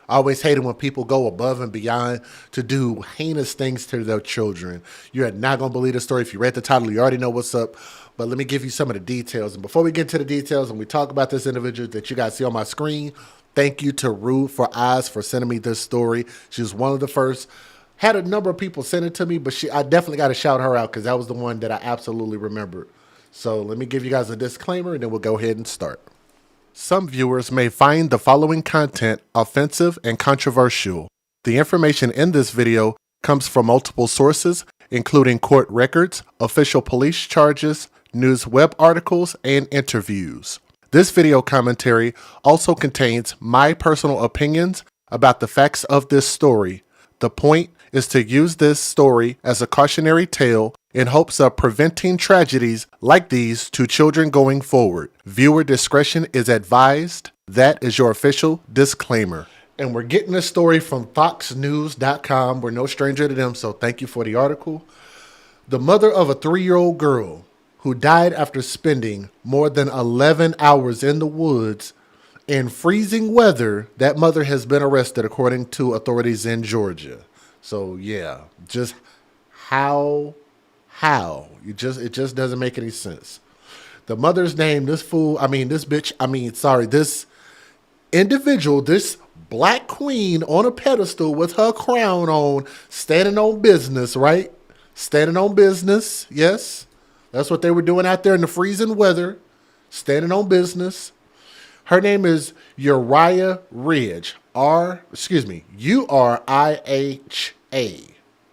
I always hate it when people go above and beyond to do heinous things to their children. You're not going to believe the story. If you read the title, you already know what's up. But let me give you some of the details. And before we get to the details and we talk about this individual that you guys see on my screen, thank you to Rue for Eyes for sending me this story. She was one of the first. Had a number of people send it to me, but I definitely got to shout her out because that was the one that I absolutely remembered. So let me give you guys a disclaimer and then we'll go ahead and start. Some viewers may find the following content offensive and controversial. The information in this video comes from multiple sources, including court records, official police charges, news web articles, and interviews. This video commentary also contains my personal opinions about the facts of this story. The point is to use this story as a cautionary tale in hopes of preventing tragedies like these to children going forward. Viewer discretion is advised. That is your official disclaimer. And we're getting this story from foxnews.com. We're no stranger to them, so thank you for the article. The mother of a 3-year-old girl who died after spending more than 11 hours in the woods in freezing weather, that mother has been arrested according to authorities in Georgia. So yeah, just how it just doesn't make any sense. The mother's name, this individual, this black queen on a pedestal with her crown on, standing on business, right? Standing on business, yes. That's what they were doing out there in the freezing weather, standing on business. Her name is Uriah Ridge, Uriha.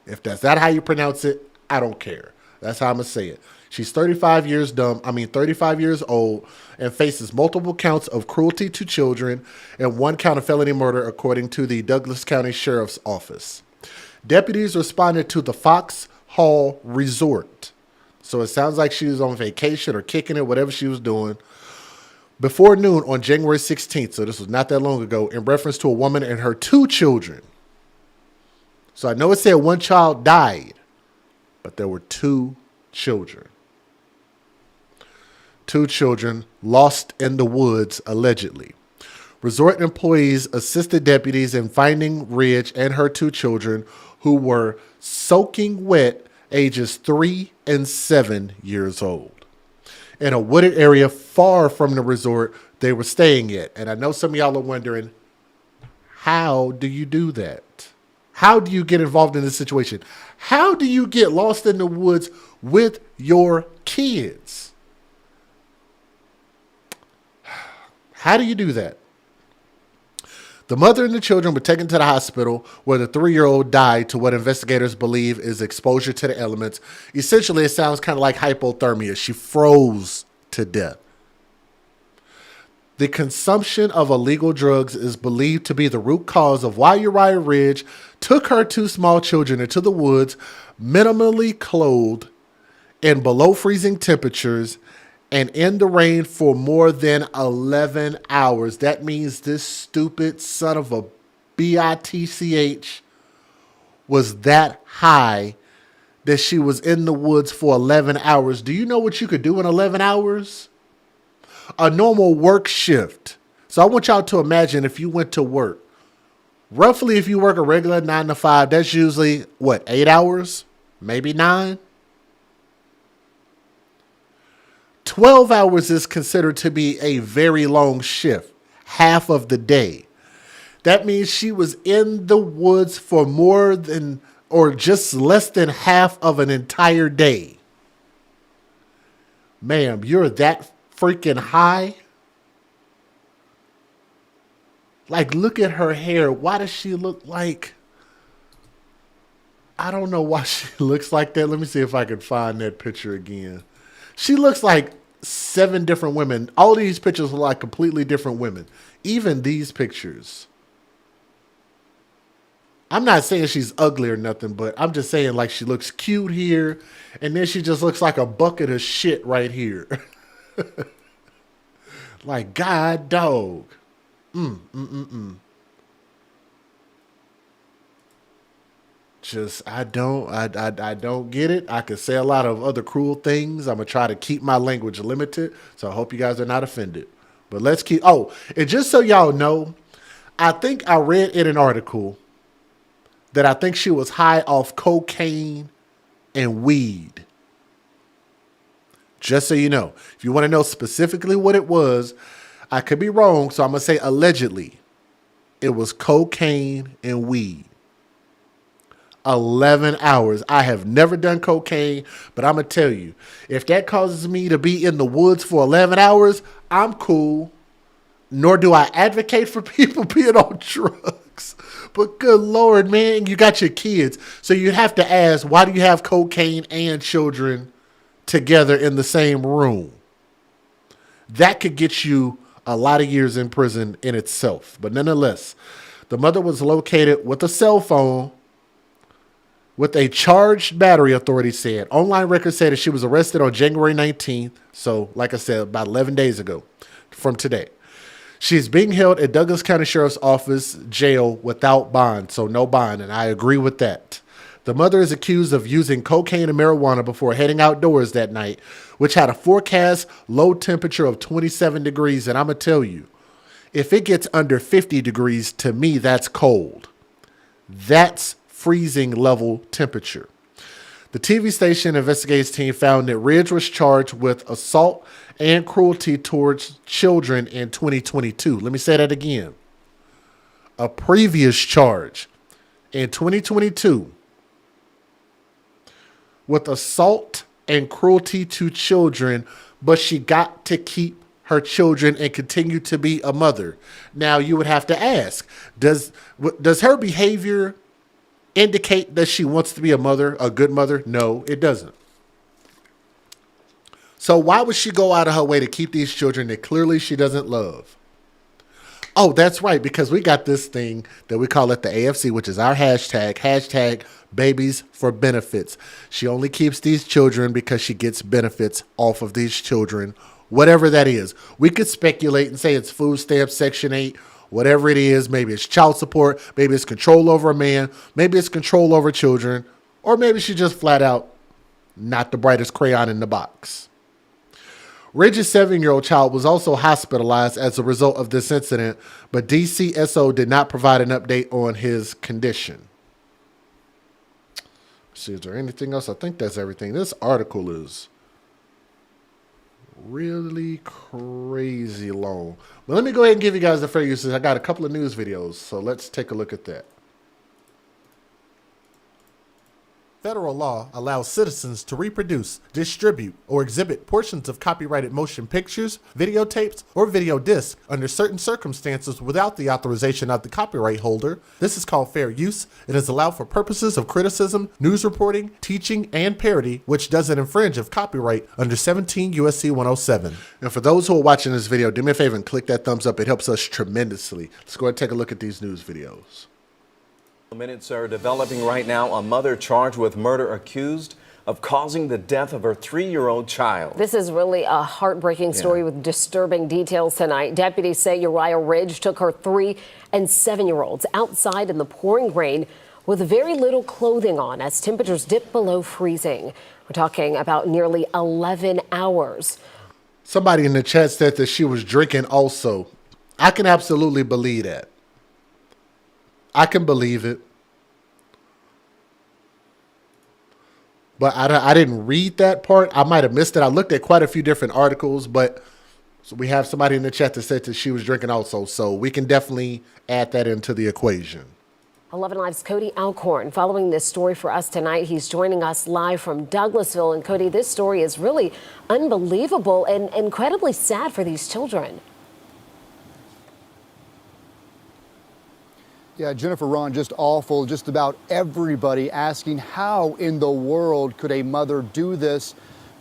If that's not how you pronounce it, I don't care. That's how I'm going to say it. She's 35 years old and faces multiple counts of cruelty to children and 1 count of felony murder, according to the Douglas County Sheriff's Office. Deputies responded to the Fox Hall Resort. So it sounds like she was on vacation or kicking it, whatever she was doing, before noon on January 16th, so this was not that long ago, in reference to a woman and her 2 children. So I know it said 1 child died, but there were 2 children. 2 children lost in the woods, allegedly. Resort employees assisted deputies in finding Ridge and her 2 children, who were soaking wet, ages 3 and 7 years old, in a wooded area far from the resort they were staying at. And I know some of y'all are wondering, how do you do that? How do you get involved in this situation? How do you get lost in the woods with your kids? How do you do that? The mother and the children were taken to the hospital where the 3-year-old died to what investigators believe is exposure to the elements. Essentially, it sounds kind of like hypothermia. She froze to death. The consumption of illegal drugs is believed to be the root cause of why Uriah Ridge took her 2 small children into the woods, minimally clothed, in below freezing temperatures, and in the rain for more than 11 hours. That means this stupid son of a bitch was that high that she was in the woods for 11 hours. Do you know what you could do in 11 hours? A normal work shift. So I want y'all to imagine if you went to work. Roughly, if you work a regular 9 to 5, that's usually, 8 hours? Maybe 9? 12 hours is considered to be a very long shift, half of the day. That means she was in the woods for more than, or just less than half of an entire day. Ma'am, you're that freaking high? Like, look at her hair. Why does she look like... I don't know why she looks like that. Let me see if I can find that picture again. She looks like 7 different women. All these pictures are like completely different women. Even these pictures. I'm not saying she's ugly or nothing, but I'm just saying like she looks cute here. And then she just looks like a bucket of shit right here. Like, God dog. Just, I don't get it. I could say a lot of other cruel things. I'm going to try to keep my language limited. So I hope you guys are not offended. But let's keep, and just so y'all know, I think I read in an article that I think she was high off cocaine and weed. Just so you know, if you want to know specifically what it was, I could be wrong, so I'm going to say allegedly. It was cocaine and weed. 11 hours. I have never done cocaine, but I'm going to tell you, if that causes me to be in the woods for 11 hours, I'm cool. Nor do I advocate for people being on drugs. But good Lord, man, you got your kids. So you'd have to ask, why do you have cocaine and children together in the same room? That could get you a lot of years in prison in itself. But nonetheless, the mother was located with a cell phone with a charged battery, authorities said. Online records said that she was arrested on January 19th. So, like I said, about 11 days ago from today. She's being held at Douglas County Sheriff's Office jail without bond. So no bond. And I agree with that. The mother is accused of using cocaine and marijuana before heading outdoors that night, which had a forecast low temperature of 27 degrees. And I'm going to tell you, if it gets under 50 degrees, to me, that's cold. That's freezing level temperature. The TV station investigates team found that Ridge was charged with assault and cruelty towards children in 2022. Let me say that again. A previous charge in 2022 with assault and cruelty to children, but she got to keep her children and continue to be a mother. Now you would have to ask, does her behavior indicate that she wants to be a mother, a good mother? No, it doesn't. So why would she go out of her way to keep these children that clearly she doesn't love? Oh, that's right, because we got this thing that we call it the AFC, which is our hashtag babies for benefits. She only keeps these children because she gets benefits off of these children, whatever that is. We could speculate and say it's food stamps, Section 8, whatever it is. Maybe it's child support, maybe it's control over a man, maybe it's control over children, or maybe she just flat out not the brightest crayon in the box. Ridge's 7-year-old child was also hospitalized as a result of this incident, but DCSO did not provide an update on his condition. Let's see, is there anything else? I think that's everything. This article is really crazy long. But let me go ahead and give you guys the fair use. I got a couple of news videos, so let's take a look at that. Federal law allows citizens to reproduce, distribute, or exhibit portions of copyrighted motion pictures, videotapes, or video discs under certain circumstances without the authorization of the copyright holder. This is called fair use. It is allowed for purposes of criticism, news reporting, teaching, and parody, which doesn't infringe of copyright under 17 U.S.C. 107. And for those who are watching this video, do me a favor and click that thumbs up. It helps us tremendously. Let's go ahead and take a look at these news videos. Minutes are developing right now. A mother charged with murder accused of causing the death of her 3-year-old child. This is really a heartbreaking story with disturbing details tonight. Deputies say Uriah Ridge took her 3- and 7-year-olds outside in the pouring rain with very little clothing on as temperatures dip below freezing. We're talking about nearly 11 hours. Somebody in the chat said that she was drinking also. I can absolutely believe that. I can believe it. But I didn't read that part. I might have missed it. I looked at quite a few different articles, but so we have somebody in the chat that said that she was drinking also. So we can definitely add that into the equation. 11 Live's Cody Alcorn following this story for us tonight. He's joining us live from Douglasville. And Cody, this story is really unbelievable and incredibly sad for these children. Yeah, Jennifer, Ron, just awful. Just about everybody asking how in the world could a mother do this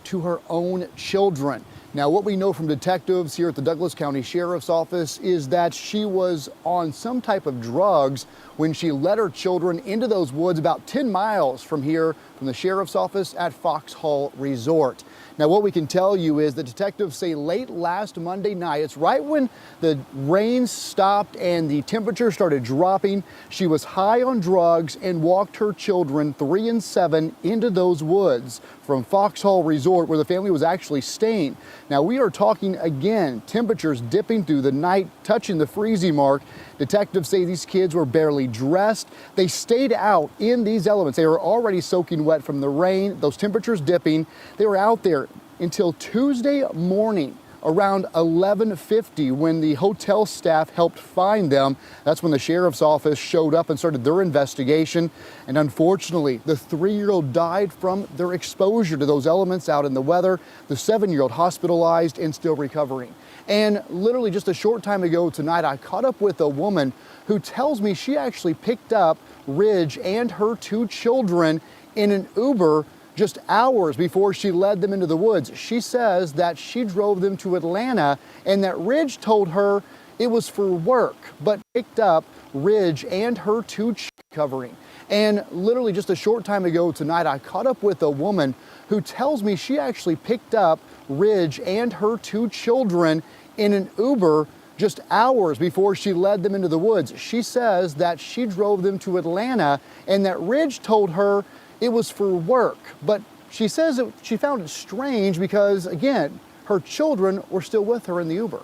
to her own children? Now, what we know from detectives here at the Douglas County Sheriff's Office is that she was on some type of drugs when she led her children into those woods about 10 miles from here, from the Sheriff's Office at Foxhall Resort. Now, what we can tell you is the detectives say late last Monday night, it's right when the rain stopped and the temperature started dropping, she was high on drugs and walked her children, 3 and 7, into those woods from Foxhall Resort, where the family was actually staying. Now, we are talking again, temperatures dipping through the night, touching the freezing mark. Detectives say these kids were barely dressed. They stayed out in these elements. They were already soaking wet from the rain, those temperatures dipping. They were out there until Tuesday morning around 11:50 when the hotel staff helped find them. That's when the sheriff's office showed up and started their investigation. And unfortunately, the 3-year-old died from their exposure to those elements out in the weather. The 7-year-old hospitalized and still recovering. And literally just a short time ago tonight, I caught up with a woman who tells me she actually picked up Ridge and her 2 children in an Uber just hours before she led them into the woods. She says that she drove them to Atlanta and that Ridge told her it was for work, but picked up Ridge and her 2 covering. And literally just a short time ago tonight, I caught up with a woman who tells me she actually picked up Ridge and her 2 children in an Uber just hours before she led them into the woods. She says that she drove them to Atlanta and that Ridge told her it was for work, but she says that she found it strange because, again, her children were still with her in the Uber.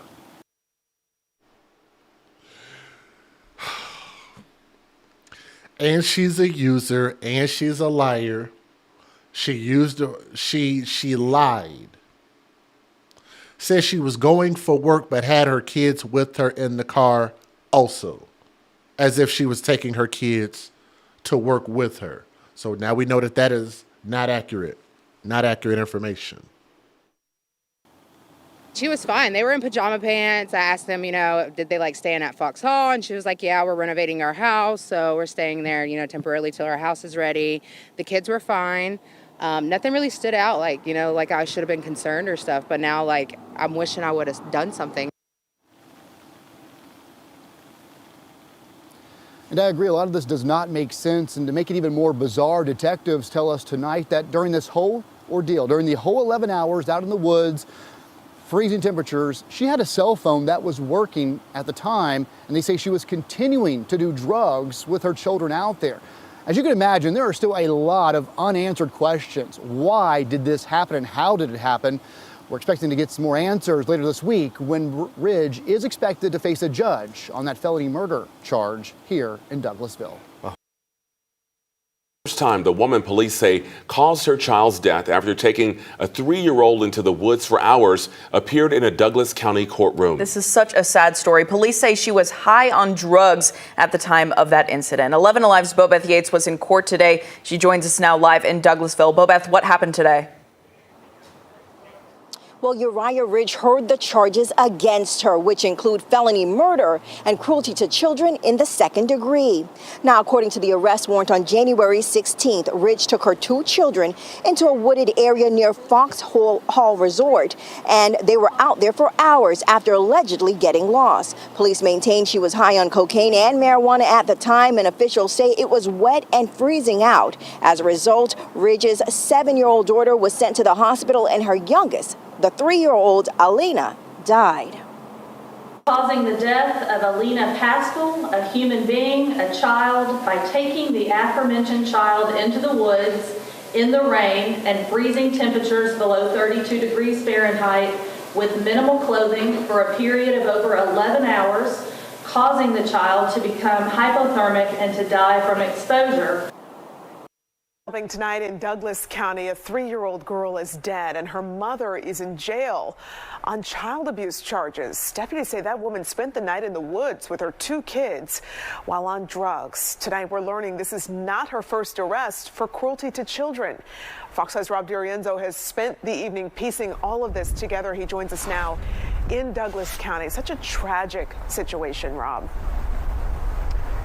And she's a user, and she's a liar. She lied. Said she was going for work, but had her kids with her in the car also, as if she was taking her kids to work with her. So now we know that that is not accurate information. She was fine. They were in pajama pants. I asked them, did they like staying at Foxhall? And she was like, yeah, we're renovating our house. So we're staying there, temporarily till our house is ready. The kids were fine. Nothing really stood out like I should have been concerned or stuff. But now I'm wishing I would have done something. And I agree, a lot of this does not make sense. And to make it even more bizarre, detectives tell us tonight that during this whole ordeal, during the whole 11 hours out in the woods, freezing temperatures, she had a cell phone that was working at the time. And they say she was continuing to do drugs with her children out there. As you can imagine, there are still a lot of unanswered questions. Why did this happen and how did it happen? We're expecting to get some more answers later this week when Ridge is expected to face a judge on that felony murder charge here in Douglasville. First time the woman police say caused her child's death after taking a 3-year-old into the woods for hours appeared in a Douglas County courtroom. This is such a sad story. Police say she was high on drugs at the time of that incident. 11 Alive's Bobeth Yates was in court today. She joins us now live in Douglasville. Bobeth, what happened today? Well, Uriah Ridge heard the charges against her, which include felony murder and cruelty to children in the 2nd degree. Now, according to the arrest warrant on January 16th, Ridge took her 2 children into a wooded area near Foxhall Resort, and they were out there for hours after allegedly getting lost. Police maintain she was high on cocaine and marijuana at the time, and officials say it was wet and freezing out. As a result, Ridge's 7-year-old daughter was sent to the hospital, and her youngest, the 3-year-old Alina, died. Causing the death of Alina Pascal, a human being, a child, by taking the aforementioned child into the woods in the rain and freezing temperatures below 32 degrees Fahrenheit with minimal clothing for a period of over 11 hours, causing the child to become hypothermic and to die from exposure. Tonight in Douglas County, a 3-year-old girl is dead and her mother is in jail on child abuse charges. Deputies say that woman spent the night in the woods with her 2 kids while on drugs. Tonight we're learning this is not her first arrest for cruelty to children. Fox 5's Rob DiRienzo has spent the evening piecing all of this together. He joins us now in Douglas County. Such a tragic situation, Rob.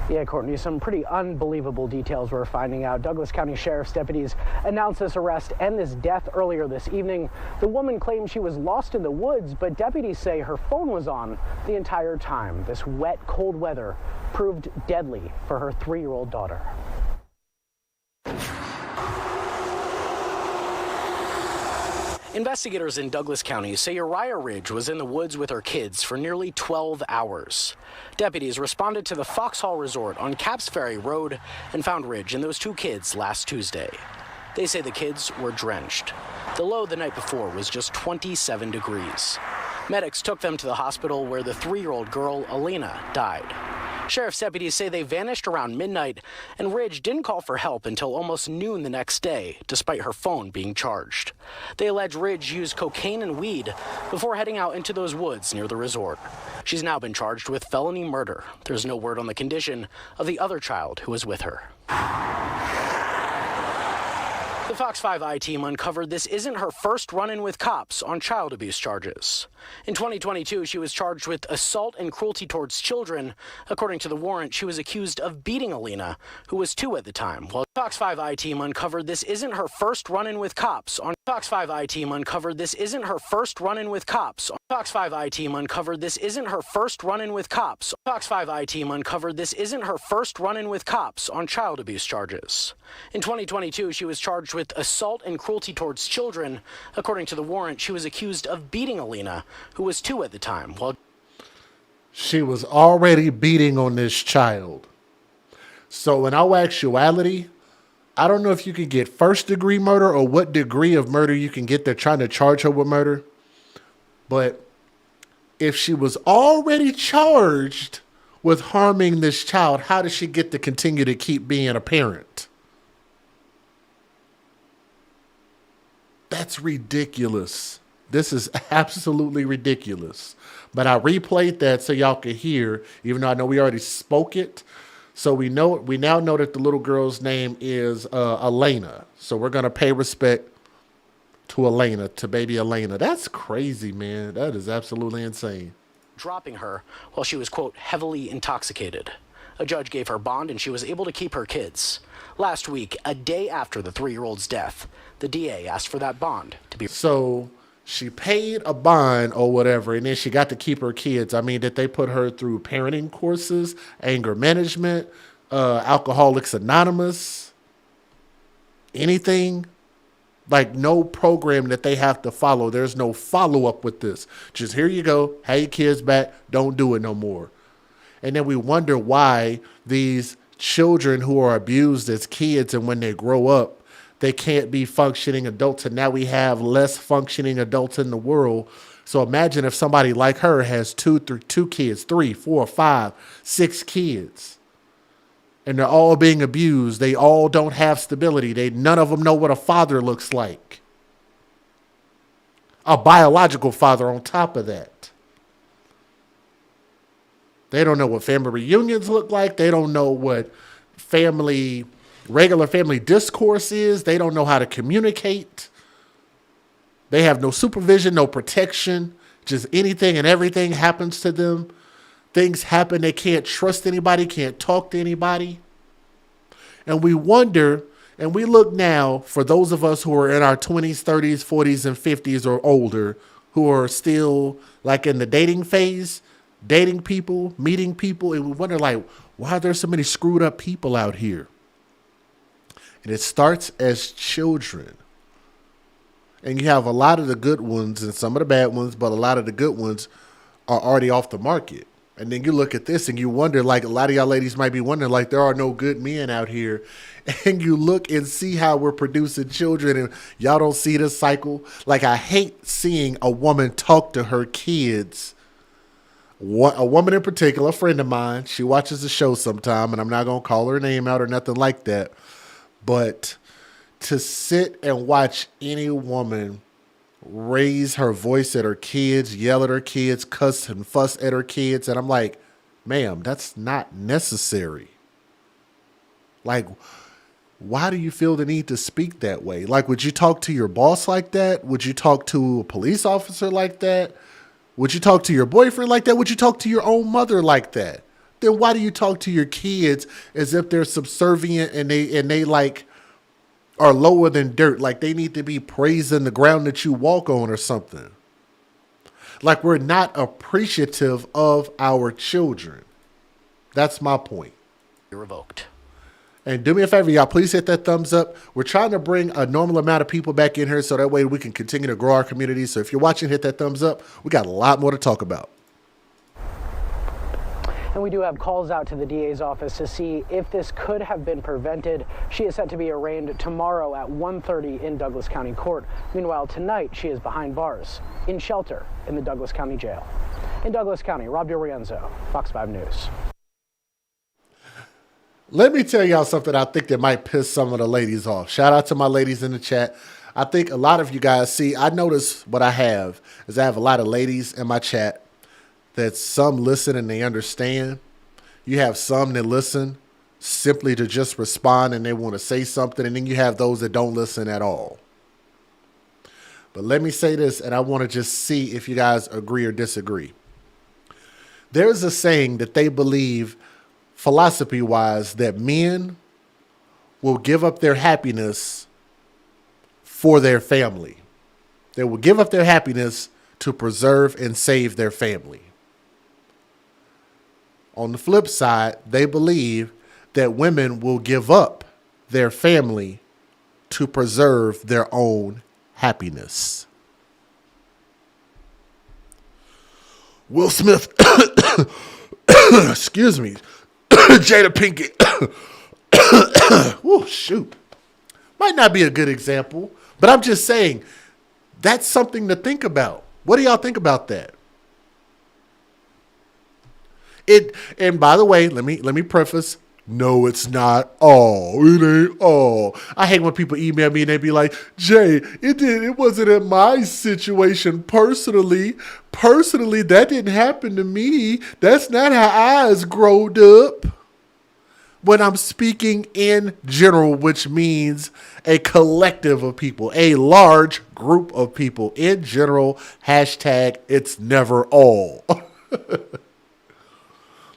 Yeah, Courtney, some pretty unbelievable details we're finding out. Douglas County Sheriff's deputies announced this arrest and this death earlier this evening. The woman claimed she was lost in the woods, but deputies say her phone was on the entire time. This wet, cold weather proved deadly for her 3-year-old daughter. Investigators in Douglas County say Uriah Ridge was in the woods with her kids for nearly 12 hours. Deputies responded to the Foxhall Resort on Caps Ferry Road and found Ridge and those 2 kids last Tuesday. They say the kids were drenched. The low the night before was just 27 degrees. Medics took them to the hospital where the 3-year-old girl, Elena, died. Sheriff's deputies say they vanished around midnight, and Ridge didn't call for help until almost noon the next day, despite her phone being charged. They allege Ridge used cocaine and weed before heading out into those woods near the resort. She's now been charged with felony murder. There's no word on the condition of the other child who was with her. The Fox 5i team uncovered this isn't her first run-in with cops on child abuse charges. In 2022, she was charged with assault and cruelty towards children. According to the warrant, she was accused of beating Alina, who was 2 at the time. While Fox 5i team uncovered this isn't her first run-in with cops on Fox 5i team uncovered this isn't her first run-in with cops. Fox 5i team uncovered this isn't her first run-in with cops. Fox 5i team uncovered this isn't her first run-in with cops on child abuse charges. In 2022, she was charged with assault and cruelty towards children. According to the warrant, she was accused of beating Alina, who was 2 at the time. While She was already beating on this child. So in all actuality, I don't know if you can get first-degree murder or what degree of murder you can get. They're trying to charge her with murder. But if she was already charged with harming this child, how does she get to continue to keep being a parent? That's ridiculous. This is absolutely ridiculous. But I replayed that so y'all could hear, even though I know we already spoke it. So we now know that the little girl's name is Elena. So we're gonna pay respect to Elena, to baby Elena. That's crazy, man. That is absolutely insane. dropping her while she was, quote, heavily intoxicated. A judge gave her bond and she was able to keep her kids. Last week, a day after the 3-year-old's death, the DA asked for that bond to be. So she paid a bond or whatever, and then she got to keep her kids. I mean, did they put her through parenting courses, anger management, Alcoholics Anonymous, anything? Like, no program that they have to follow. There's no follow-up with this. Just, here you go, have your kids back, don't do it no more. And then we wonder why these children who are abused as kids, and when they grow up, they can't be functioning adults. And now we have less functioning adults in the world. So imagine if somebody like her has two kids, 3, 4, 5, 6 kids, and they're all being abused. They all don't have stability. None of them know what a father looks like. A biological father on top of that. They don't know what family reunions look like. They don't know what regular family discourse is. They don't know how to communicate. They have no supervision, no protection. Just anything and everything happens to them. Things happen. They can't trust anybody, can't talk to anybody. And we wonder, and we look now for those of us who are in our 20s, 30s, 40s, and 50s or older, who are still like in the dating phase, dating people, meeting people, and we wonder, like, why are there so many screwed up people out here? And it starts as children. And you have a lot of the good ones and some of the bad ones, but a lot of the good ones are already off the market. And then you look at this and you wonder, like, a lot of y'all ladies might be wondering, like, there are no good men out here. And you look and see how we're producing children, and y'all don't see this cycle. Like, I hate seeing a woman talk to her kids. A woman in particular, a friend of mine, she watches the show sometime, and I'm not going to call her name out or nothing like that. But to sit and watch any woman raise her voice at her kids, yell at her kids, cuss and fuss at her kids, and I'm like, ma'am, that's not necessary. Like, why do you feel the need to speak that way? Like, would you talk to your boss like that? Would you talk to a police officer like that? Would you talk to your boyfriend like that? Would you talk to your own mother like that? Then why do you talk to your kids as if they're subservient and they like are lower than dirt? Like they need to be praising the ground that you walk on or something. Like we're not appreciative of our children. That's my point. Revoked. And do me a favor, y'all, please hit that thumbs up. We're trying to bring a normal amount of people back in here so that way we can continue to grow our community. So if you're watching, hit that thumbs up. We got a lot more to talk about. And we do have calls out to the DA's office to see if this could have been prevented. She is set to be arraigned tomorrow at 1:30 in Douglas County Court. Meanwhile, tonight she is behind bars in shelter in the Douglas County Jail. In Douglas County, Rob DiRienzo, Fox 5 News. Let me tell y'all something I think that might piss some of the ladies off. Shout out to my ladies in the chat. I think a lot of you guys see, I notice what I have is I have a lot of ladies in my chat that some listen and they understand. You have some that listen simply to just respond and they want to say something. And then you have those that don't listen at all. But let me say this, and I want to just see if you guys agree or disagree. There's a saying that they believe philosophy-wise that men will give up their happiness for their family. They will give up their happiness to preserve and save their family. On the flip side, they believe that women will give up their family to preserve their own happiness. Will Smith, excuse me, Jada Pinkett. Oh, shoot. Might not be a good example, but I'm just saying that's something to think about. What do y'all think about that? And by the way, let me preface, no, it's not all. It ain't all. I hate when people email me and they be like, Jay, it wasn't in my situation personally. Personally, that didn't happen to me. That's not how I was growed up. When I'm speaking in general, which means a collective of people, a large group of people in general, hashtag it's never all.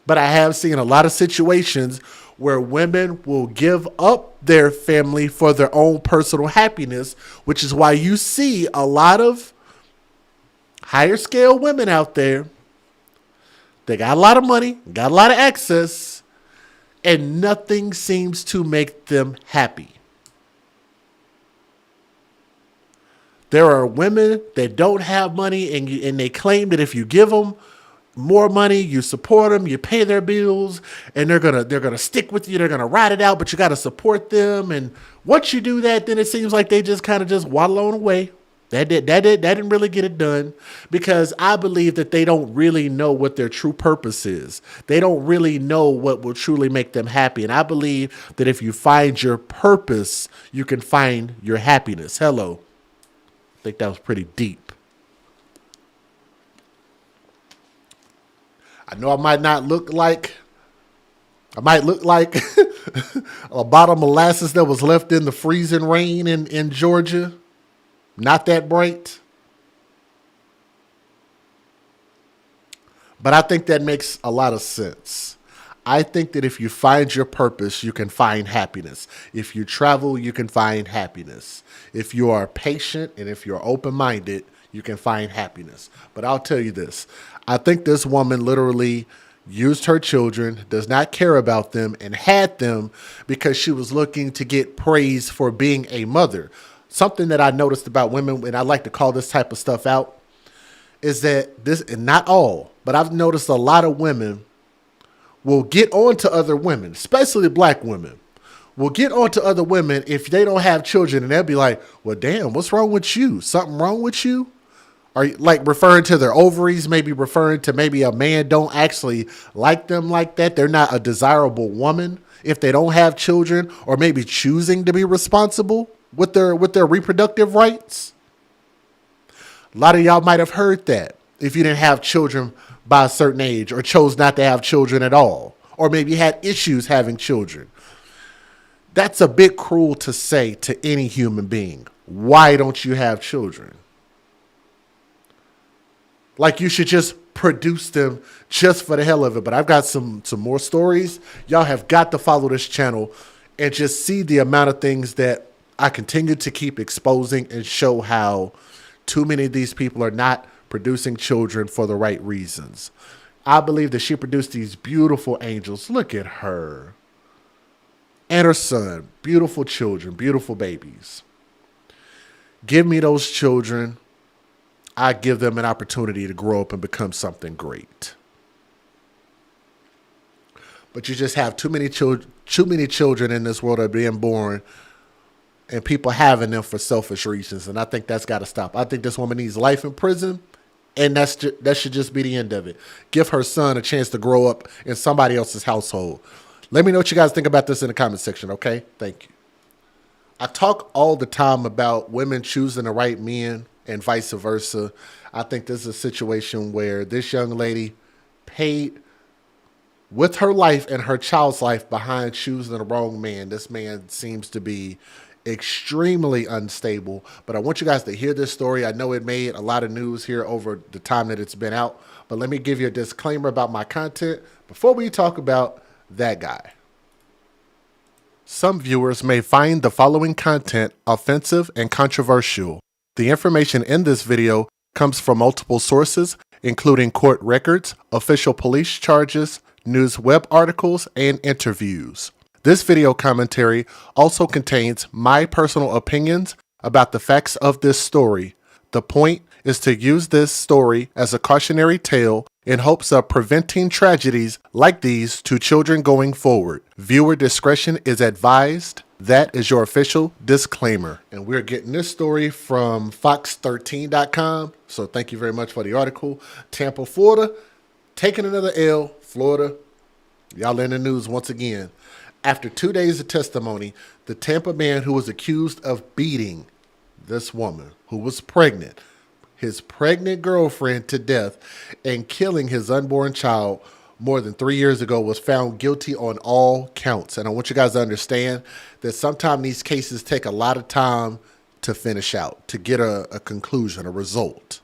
But I have seen a lot of situations where women will give up their family for their own personal happiness, which is why you see a lot of higher scale women out there. They got a lot of money, got a lot of access, and nothing seems to make them happy. There are women that don't have money and they claim that if you give them more money, you support them, you pay their bills, and they're gonna stick with you, they're gonna ride it out, but you gotta support them. And once you do that, then it seems like they just kind of just waddle on away. That didn't really get it done, because I believe that they don't really know what their true purpose is. They don't really know what will truly make them happy. And I believe that if you find your purpose, you can find your happiness. Hello. I think that was pretty deep. I know I might look like a bottle of molasses that was left in the freezing rain in Georgia. Not that bright. But I think that makes a lot of sense. I think that if you find your purpose, you can find happiness. If you travel, you can find happiness. If you are patient and if you're open-minded, you can find happiness. But I'll tell you this. I think this woman literally used her children, does not care about them, and had them because she was looking to get praise for being a mother. Something that I noticed about women, and I like to call this type of stuff out, is that this, and not all, but I've noticed a lot of women will get on to other women, especially black women, will get on to other women if they don't have children, and they'll be like, well, damn, what's wrong with you? Something wrong with you? Are you like referring to their ovaries, maybe referring to maybe a man don't actually like them like that. They're not a desirable woman if they don't have children, or maybe choosing to be responsible with their reproductive rights. A lot of y'all might have heard that if you didn't have children by a certain age, or chose not to have children at all, or maybe had issues having children. That's a bit cruel to say to any human being. Why don't you have children? Like you should just produce them just for the hell of it. But I've got some more stories. Y'all have got to follow this channel and just see the amount of things that I continue to keep exposing and show how too many of these people are not producing children for the right reasons. I believe that she produced these beautiful angels. Look at her. and her son, beautiful children, beautiful babies. Give me those children. I give them an opportunity to grow up and become something great. But you just have too many children in this world that are being born and people having them for selfish reasons. And I think that's got to stop. I think this woman needs life in prison, and that should just be the end of it. Give her son a chance to grow up in somebody else's household. Let me know what you guys think about this in the comment section, okay? Thank you. I talk all the time about women choosing the right men and vice versa. I think this is a situation where this young lady paid with her life and her child's life behind choosing the wrong man. This man seems to be extremely unstable, but I want you guys to hear this story. I know it made a lot of news here over the time that it's been out, but let me give you a disclaimer about my content before we talk about that guy. Some viewers may find the following content offensive and controversial. The information in this video comes from multiple sources, including court records, official police charges, news web articles, and interviews. This video commentary also contains my personal opinions about the facts of this story. The point is to use this story as a cautionary tale in hopes of preventing tragedies like these to children going forward. Viewer discretion is advised. That is your official disclaimer. And we're getting this story from Fox13.com. So thank you very much for the article. Tampa, Florida, taking another L. Florida, y'all in the news once again. After 2 days of testimony, the Tampa man who was accused of beating this woman who was pregnant, his pregnant girlfriend, to death and killing his unborn child more than 3 years ago was found guilty on all counts. And I want you guys to understand that sometimes these cases take a lot of time to finish out, to get a conclusion, a result.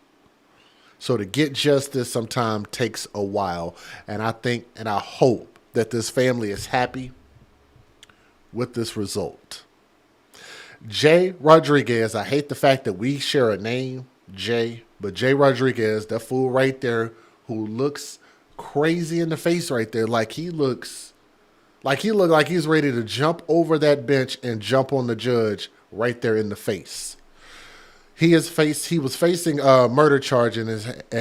So to get justice sometimes takes a while. And I think and I hope that this family is happy with this result. Jay Rodriguez, I hate the fact that we share a name, Jay, but Jay Rodriguez, that fool right there who looks crazy in the face right there, like he looks like he's ready to jump over that bench and jump on the judge right there in the face. He was facing a murder charge and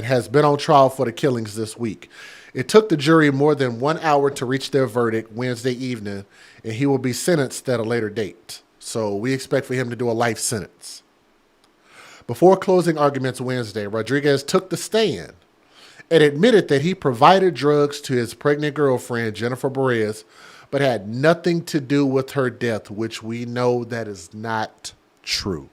has been on trial for the killings this week. It took the jury more than 1 hour to reach their verdict Wednesday evening, and he will be sentenced at a later date. So we expect for him to do a life sentence. Before closing arguments Wednesday, Rodriguez took the stand and admitted that he provided drugs to his pregnant girlfriend, Jennifer Perez, but had nothing to do with her death, which we know that is not true.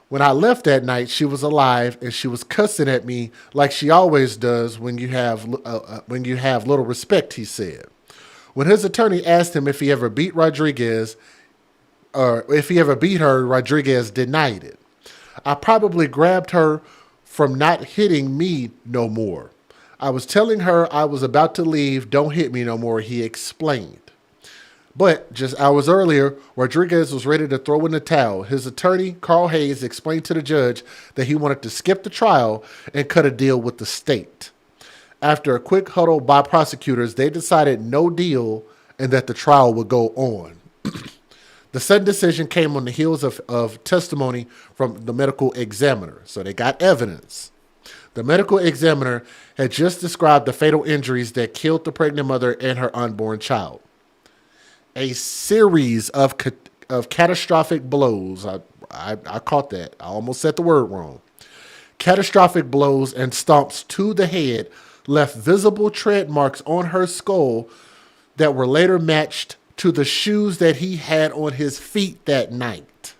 When I left that night, she was alive and she was cussing at me like she always does when you have little respect, he said. When his attorney asked him if he ever beat Rodriguez, or if he ever beat her, Rodriguez denied it. I probably grabbed her from not hitting me no more. I was telling her I was about to leave, don't hit me no more, he explained. But just hours earlier, Rodriguez was ready to throw in the towel. His attorney, Carl Hayes, explained to the judge that he wanted to skip the trial and cut a deal with the state. After a quick huddle by prosecutors, they decided no deal and that the trial would go on. The sudden decision came on the heels of testimony from the medical examiner. So they got evidence. The medical examiner had just described the fatal injuries that killed the pregnant mother and her unborn child. A series of catastrophic blows. I caught that. I almost said the word wrong. Catastrophic blows and stomps to the head left visible tread marks on her skull that were later matched to the shoes that he had on his feet that night.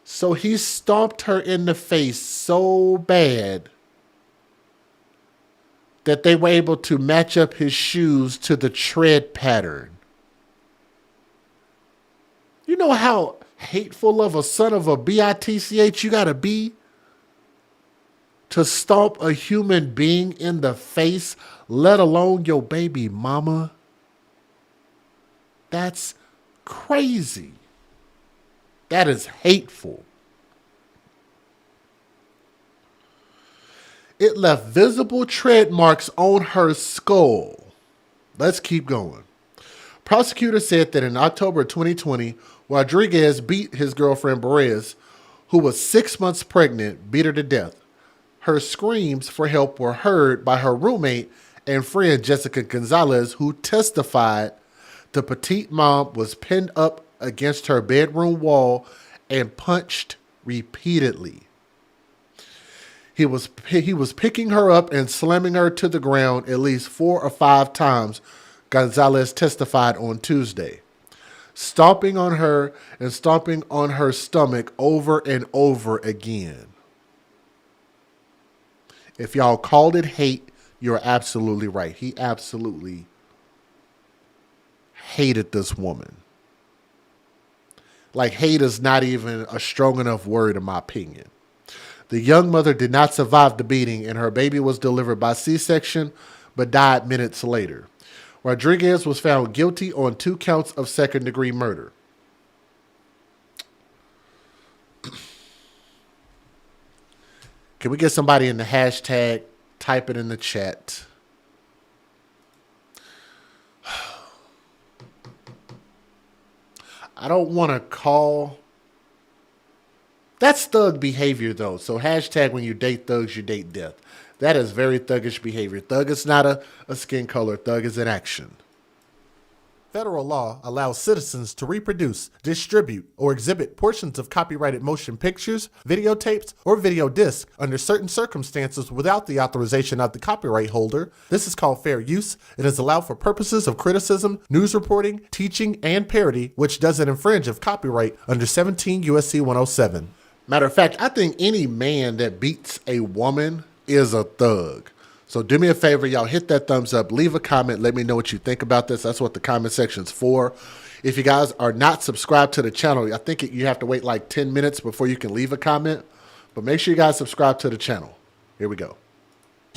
So he stomped her in the face so bad that they were able to match up his shoes to the tread pattern. You know how hateful of a son of a bitch you gotta be to stomp a human being in the face, let alone your baby mama? That's crazy. That is hateful. It left visible tread marks on her skull. Let's keep going. Prosecutors said that in October 2020, Rodriguez beat his girlfriend Perez, who was 6 months pregnant, beat her to death. Her screams for help were heard by her roommate and friend Jessica Gonzalez, who testified the petite mom was pinned up against her bedroom wall and punched repeatedly. He was picking her up and slamming her to the ground at least 4 or 5 times, Gonzalez testified on Tuesday, stomping on her and stomping on her stomach over and over again. If y'all called it hate, you're absolutely right. He absolutely hated this woman. Like, hate is not even a strong enough word in my opinion. The young mother did not survive the beating, and her baby was delivered by C-section but died minutes later. Rodriguez was found guilty on 2 counts of second-degree murder. Can we get somebody in the hashtag? Type it in the chat. I don't want to call. That's thug behavior, though. So hashtag when you date thugs, you date death. That is very thuggish behavior. Thug is not a skin color. Thug is an action. Federal law allows citizens to reproduce, distribute, or exhibit portions of copyrighted motion pictures, videotapes, or video discs under certain circumstances without the authorization of the copyright holder. This is called fair use. It is allowed for purposes of criticism, news reporting, teaching, and parody, which doesn't infringe of copyright under 17 U.S.C. 107. Matter of fact, I think any man that beats a woman is a thug. So do me a favor, y'all, hit that thumbs up, leave a comment, let me know what you think about this. That's what the comment section's for. If you guys are not subscribed to the channel, I think you have to wait like 10 minutes before you can leave a comment. But make sure you guys subscribe to the channel. Here we go.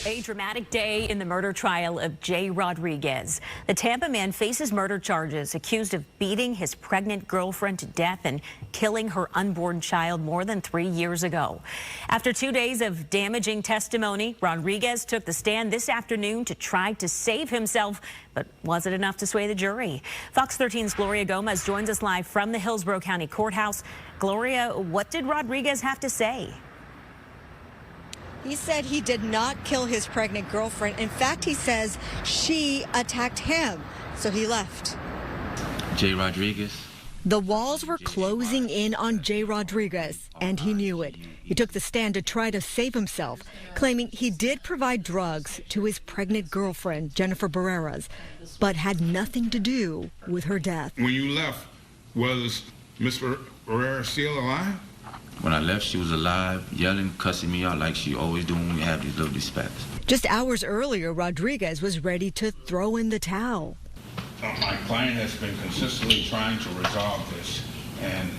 A dramatic day in the murder trial of Jay Rodriguez. The Tampa man faces murder charges, accused of beating his pregnant girlfriend to death and killing her unborn child more than 3 years ago. After 2 days of damaging testimony, Rodriguez took the stand this afternoon to try to save himself, but was it enough to sway the jury? Fox 13's Gloria Gomez joins us live from the Hillsborough County Courthouse. Gloria, what did Rodriguez have to say? He said he did not kill his pregnant girlfriend. In fact, he says she attacked him, so he left. Jay Rodriguez. The walls were closing in on Jay Rodriguez, and he knew it. He took the stand to try to save himself, claiming he did provide drugs to his pregnant girlfriend, Jennifer Barreras, but had nothing to do with her death. When you left, was Miss Barreras still alive? When I left, she was alive, yelling, cussing me out like she always do when we have these little disputes. Just hours earlier, Rodriguez was ready to throw in the towel. My client has been consistently trying to resolve this, and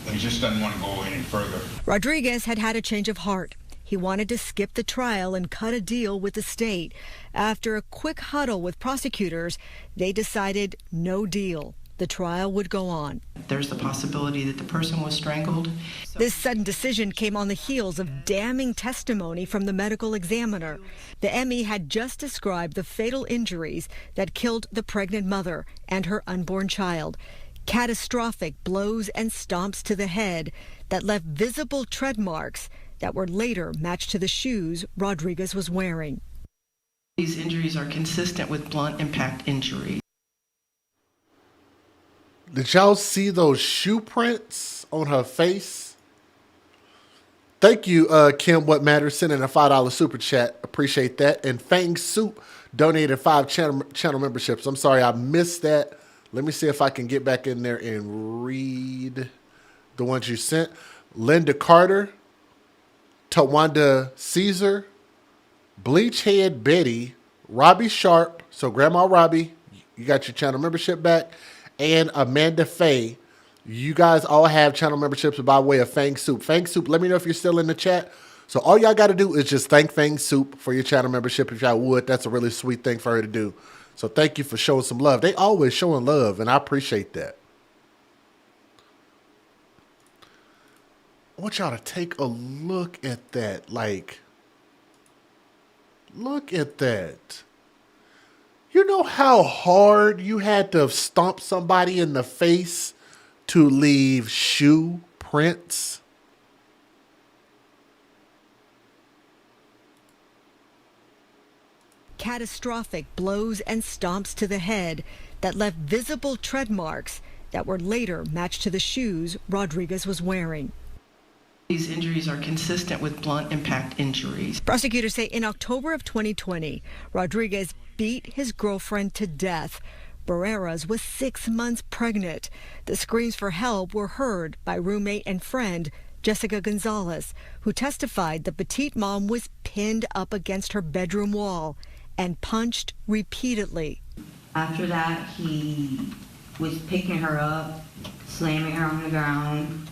he just doesn't want to go any further. Rodriguez had had a change of heart. He wanted to skip the trial and cut a deal with the state. After a quick huddle with prosecutors, they decided no deal. The trial would go on. There's the possibility that the person was strangled. This sudden decision came on the heels of damning testimony from the medical examiner. The ME had just described the fatal injuries that killed the pregnant mother and her unborn child. Catastrophic blows and stomps to the head that left visible tread marks that were later matched to the shoes Rodriguez was wearing. These injuries are consistent with blunt impact injuries. Did y'all see those shoe prints on her face? Thank you, Kim What Matters, sending a $5 super chat. Appreciate that. And Fang Soup donated 5 channel memberships. I'm sorry, I missed that. Let me see if I can get back in there and read the ones you sent. Linda Carter, Tawanda Caesar, Bleachhead Betty, Robbie Sharp. So Grandma Robbie, you got your channel membership back. And Amanda Faye. You guys all have channel memberships by way of Fang Soup. Fang Soup, let me know if you're still in the chat. So all y'all got to do is just thank Fang Soup for your channel membership if y'all would. That's a really sweet thing for her to do. So thank you for showing some love. They always showing love, and I appreciate that. I want y'all to take a look at that. Like, look at that. You know how hard you had to stomp somebody in the face to leave shoe prints? Catastrophic blows and stomps to the head that left visible tread marks that were later matched to the shoes Rodriguez was wearing. These injuries are consistent with blunt impact injuries. Prosecutors say in October of 2020, Rodriguez beat his girlfriend to death. Barreras was 6 months pregnant. The screams for help were heard by roommate and friend Jessica Gonzalez, who testified the petite mom was pinned up against her bedroom wall and punched repeatedly. After that, he was picking her up, slamming her on the ground,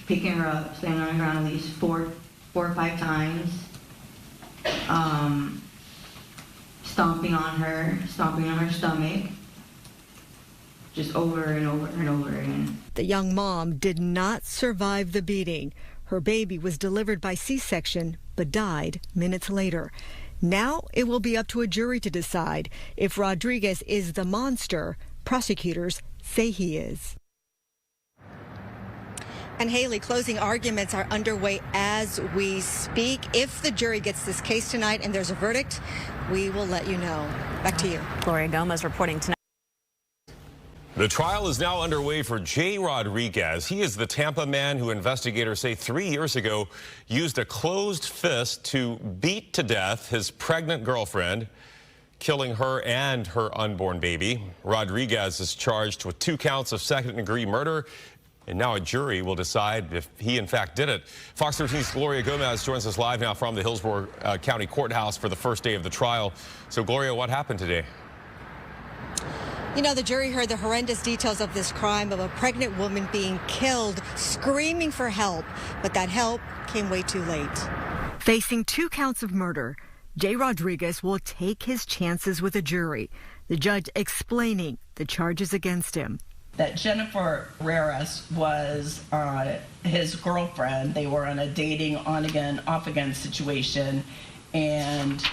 picking her up, slamming her on the ground at least four or five times, stomping on her stomach, just over and over and over again. The young mom did not survive the beating. Her baby was delivered by C-section but died minutes later. Now it will be up to a jury to decide if Rodriguez is the monster prosecutors say he is. And Haley, closing arguments are underway as we speak. If the jury gets this case tonight and there's a verdict, we will let you know. Back to you. Gloria Gomez reporting tonight. The trial is now underway for Jay Rodriguez. He is the Tampa man who investigators say 3 years ago used a closed fist to beat to death his pregnant girlfriend, killing her and her unborn baby. Rodriguez is charged with 2 counts of second-degree murder, and now a jury will decide if he in fact did it. Fox 13's Gloria Gomez joins us live now from the Hillsborough County Courthouse for the first day of the trial. So Gloria, what happened today? You know, the jury heard the horrendous details of this crime of a pregnant woman being killed, screaming for help, but that help came way too late. Facing 2 counts of murder, Jay Rodriguez will take his chances with a jury, the judge explaining the charges against him. That Jennifer Barreras was his girlfriend. They were on a dating on-again, off-again situation, and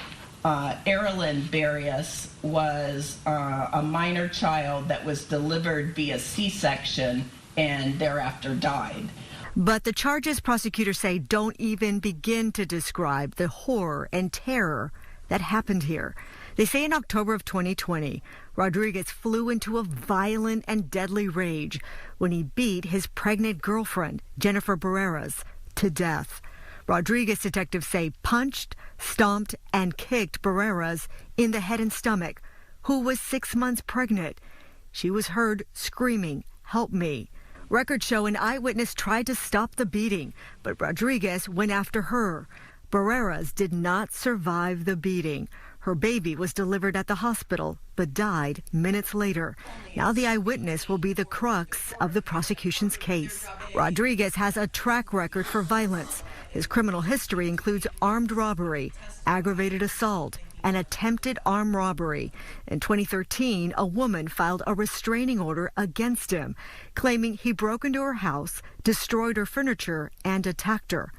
Erilyn Barrios was a minor child that was delivered via C-section and thereafter died. But the charges prosecutors say don't even begin to describe the horror and terror that happened here. They say in October of 2020, Rodriguez flew into a violent and deadly rage when he beat his pregnant girlfriend, Jennifer Barreras, to death. Rodriguez detectives say punched, stomped, and kicked Barreras in the head and stomach, who was 6 months pregnant. She was heard screaming, "Help me." Records show an eyewitness tried to stop the beating, but Rodriguez went after her. Barreras did not survive the beating. Her baby was delivered at the hospital, but died minutes later. Now the eyewitness will be the crux of the prosecution's case. Rodriguez has a track record for violence. His criminal history includes armed robbery, aggravated assault, and attempted armed robbery. In 2013, a woman filed a restraining order against him, claiming he broke into her house, destroyed her furniture, and attacked her.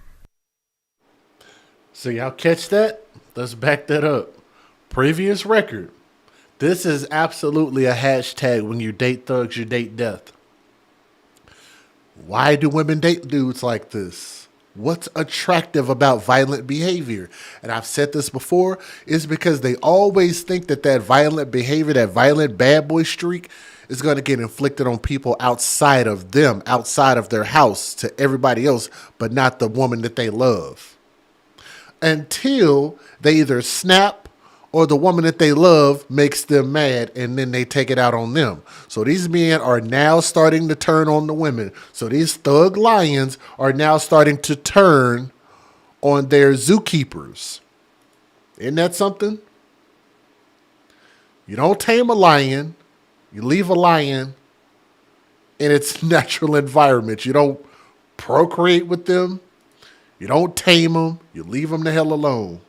So y'all catch that? Let's back that up. Previous record. This is absolutely a hashtag. When you date thugs, you date death. Why do women date dudes like this? What's attractive about violent behavior? And I've said this before, is because they always think that that violent behavior, that violent bad boy streak is going to get inflicted on people outside of them, outside of their house, to everybody else, but not the woman that they love. Until they either snap or the woman that they love makes them mad, and then they take it out on them. So these men are now starting to turn on the women. So these thug lions are now starting to turn on their zookeepers. Isn't that something? You don't tame a lion. You leave a lion in its natural environment. You don't procreate with them. You don't tame them. You leave them the hell alone.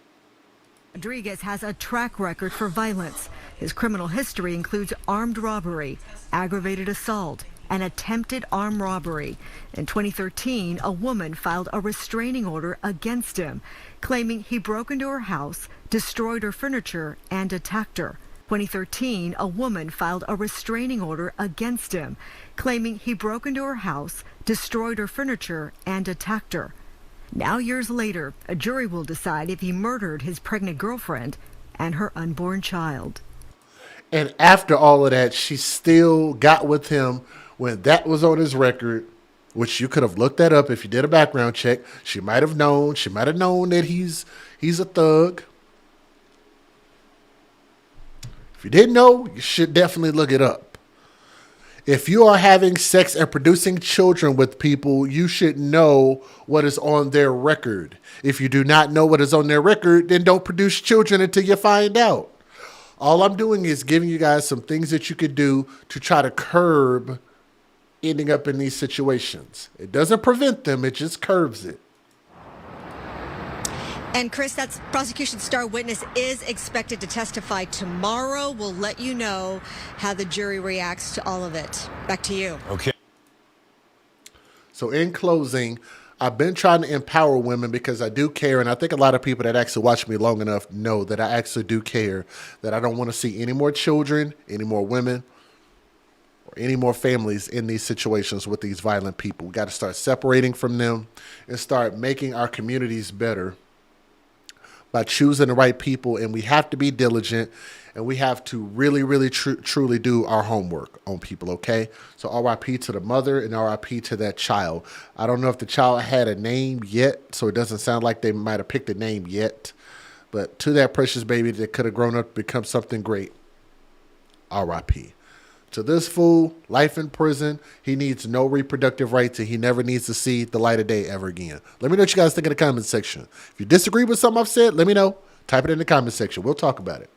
Rodriguez has a track record for violence. His criminal history includes armed robbery, aggravated assault, and attempted armed robbery. In 2013, a woman filed a restraining order against him, claiming he broke into her house, destroyed her furniture, and attacked her. 2013, a woman filed a restraining order against him, claiming he broke into her house, destroyed her furniture, and attacked her. Now, years later, a jury will decide if he murdered his pregnant girlfriend and her unborn child. And after all of that, she still got with him when that was on his record, which you could have looked that up if you did a background check. She might have known. She might have known that he's a thug. If you didn't know, you should definitely look it up. If you are having sex and producing children with people, you should know what is on their record. If you do not know what is on their record, then don't produce children until you find out. All I'm doing is giving you guys some things that you could do to try to curb ending up in these situations. It doesn't prevent them, it just curbs it. And Chris, that's prosecution star witness is expected to testify tomorrow. We'll let you know how the jury reacts to all of it. Back to you. Okay. So in closing, I've been trying to empower women because I do care. And I think a lot of people that actually watch me long enough know that I actually do care, that I don't want to see any more children, any more women, or any more families in these situations with these violent people. We got to start separating from them and start making our communities better by choosing the right people. And we have to be diligent, and we have to really, really truly do our homework on people, okay? So RIP to the mother and RIP to that child. I don't know if the child had a name yet, so it doesn't sound like they might have picked a name yet. But to that precious baby that could have grown up to become something great, RIP. To this fool, life in prison. He needs no reproductive rights, and he never needs to see the light of day ever again. Let me know what you guys think in the comment section. If you disagree with something I've said, let me know. Type it in the comment section. We'll talk about it.